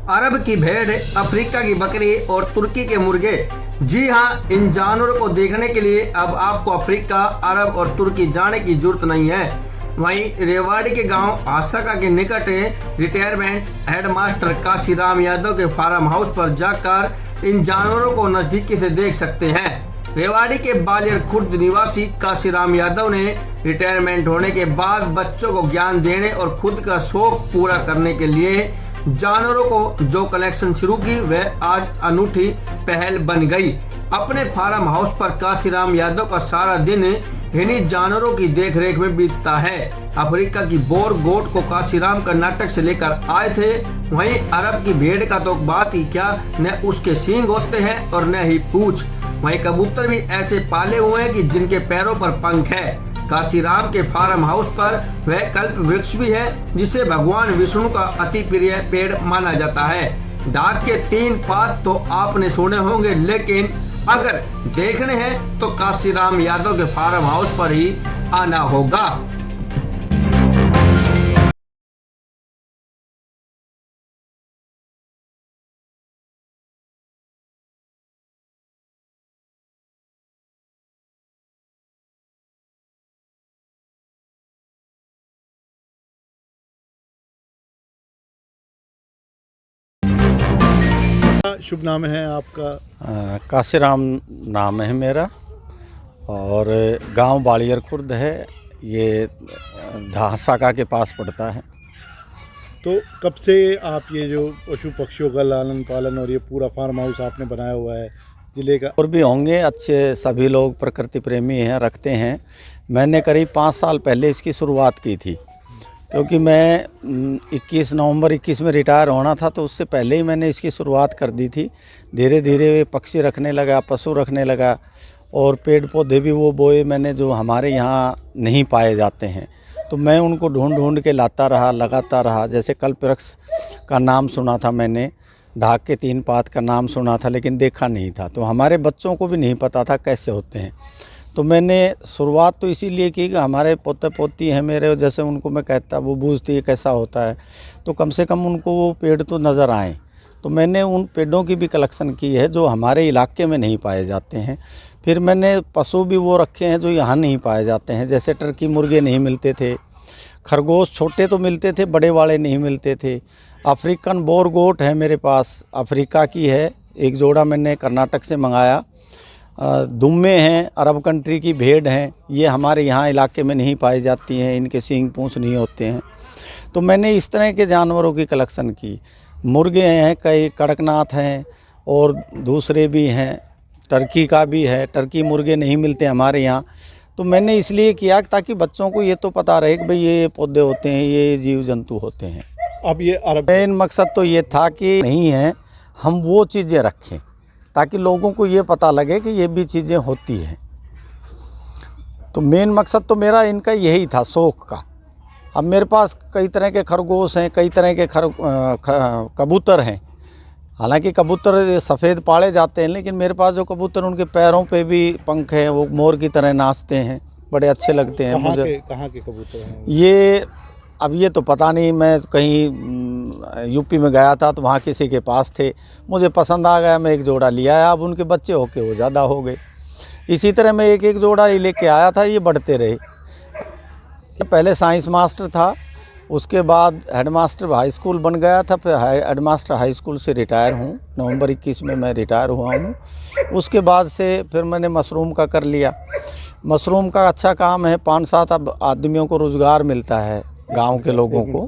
अरब की भेड़, अफ्रीका की बकरी और तुर्की के मुर्गे। जी हाँ, इन जानवरों को देखने के लिए अब आपको अफ्रीका, अरब और तुर्की जाने की जरूरत नहीं है। वहीं रेवाड़ी के गांव आसाका के निकट रिटायरमेंट हेडमास्टर काशीराम यादव के फार्म हाउस पर जाकर इन जानवरों को नजदीकी से देख सकते हैं। रेवाड़ी के बालियर खुर्द निवासी काशीराम यादव ने रिटायरमेंट होने के बाद बच्चों को ज्ञान देने और खुद का शौक पूरा करने के लिए जानवरों को जो कलेक्शन शुरू की वह आज अनूठी पहल बन गई। अपने फार्म हाउस पर काशीराम यादव का सारा दिन इन्हीं जानवरों की देखरेख में बीतता है। अफ्रीका की बोर गोट को काशीराम कर्नाटक से लेकर आए थे। वहीं अरब की भेड़ का तो बात ही क्या, न उसके सींग होते हैं और न ही पूंछ। वहीं कबूतर भी ऐसे पाले हुए हैं कि जिनके पैरों पर पंख है। काशीराम के फार्म हाउस पर वह कल्प वृक्ष भी है जिसे भगवान विष्णु का अति प्रिय पेड़ माना जाता है। डाक के 3 पात तो आपने सुने होंगे, लेकिन अगर देखने हैं तो काशीराम यादव के फार्म हाउस पर ही आना होगा। शुभ नाम है आपका? काशीराम नाम है मेरा और गांव बालियर खुर्द है। ये धासाका के पास पड़ता है। तो कब से आप ये जो पशु पक्षियों का लालन पालन और ये पूरा फार्म हाउस आपने बनाया हुआ है जिले का? और भी होंगे अच्छे, सभी लोग प्रकृति प्रेमी हैं, रखते हैं। मैंने करीब 5 साल पहले इसकी शुरुआत की थी, क्योंकि मैं 21 नवंबर 21 में रिटायर होना था, तो उससे पहले ही मैंने इसकी शुरुआत कर दी थी। धीरे धीरे पक्षी रखने लगा, पशु रखने लगा और पेड़ पौधे भी वो बोए मैंने जो हमारे यहाँ नहीं पाए जाते हैं, तो मैं उनको ढूंढ ढूंढ के लाता रहा, लगाता रहा। जैसे कल्प वृक्ष का नाम सुना था मैंने, ढाक के 3 पात का नाम सुना था, लेकिन देखा नहीं था। तो हमारे बच्चों को भी नहीं पता था कैसे होते हैं। तो मैंने शुरुआत तो इसीलिए की कि हमारे पोते पोती हैं मेरे, जैसे उनको मैं कहता वो बूझती है कैसा होता है, तो कम से कम उनको वो पेड़ तो नज़र आएँ। तो मैंने उन पेड़ों की भी कलेक्शन की है जो हमारे इलाके में नहीं पाए जाते हैं। फिर मैंने पशु भी वो रखे हैं जो यहाँ नहीं पाए जाते हैं। जैसे टर्की मुर्गे नहीं मिलते थे, खरगोश छोटे तो मिलते थे, बड़े वाले नहीं मिलते थे। अफ्रीकन बोर गोट है मेरे पास, अफ्रीका की है, एक जोड़ा मैंने कर्नाटक से मंगाया। दुम्मे हैं, अरब कंट्री की भेड़ हैं, ये हमारे यहाँ इलाके में नहीं पाई जाती हैं, इनके सींग पूंछ नहीं होते हैं। तो मैंने इस तरह के जानवरों की कलेक्शन की। मुर्गे हैं, कई कड़कनाथ हैं और दूसरे भी हैं, टर्की का भी है। टर्की मुर्गे नहीं मिलते हमारे यहाँ, तो मैंने इसलिए किया ताकि बच्चों को ये तो पता रहे कि भाई ये पौधे होते हैं, ये जीव जंतु होते हैं। अब ये अरब मेन मकसद तो ये था कि नहीं है, हम वो चीज़ें रखें ताकि लोगों को ये पता लगे कि ये भी चीज़ें होती हैं। तो मेन मकसद तो मेरा इनका यही था, शौक़ का। अब मेरे पास कई तरह के खरगोश हैं, कई तरह के कबूतर हैं। हालांकि कबूतर सफ़ेद पाले जाते हैं, लेकिन मेरे पास जो कबूतर उनके पैरों पे भी पंख हैं, वो मोर की तरह नाचते हैं, बड़े अच्छे लगते हैं मुझे। कहाँ के कबूतर हैं ये? अब ये तो पता नहीं, मैं कहीं यूपी में गया था तो वहाँ किसी के पास थे, मुझे पसंद आ गया, मैं एक जोड़ा लिया आया। अब उनके बच्चे होके वो ज़्यादा हो गए। इसी तरह मैं एक जोड़ा ही लेके आया था, ये बढ़ते रहे। पहले साइंस मास्टर था, उसके बाद हेडमास्टर हाई स्कूल बन गया था, फिर हेडमास्टर हाई स्कूल से रिटायर हूँ। नवंबर 21 में मैं रिटायर हुआ हूँ। उसके बाद से फिर मैंने मशरूम का कर लिया। मशरूम का अच्छा काम है, 5-7 आदमियों को रोज़गार मिलता है, गांव के लोगों को।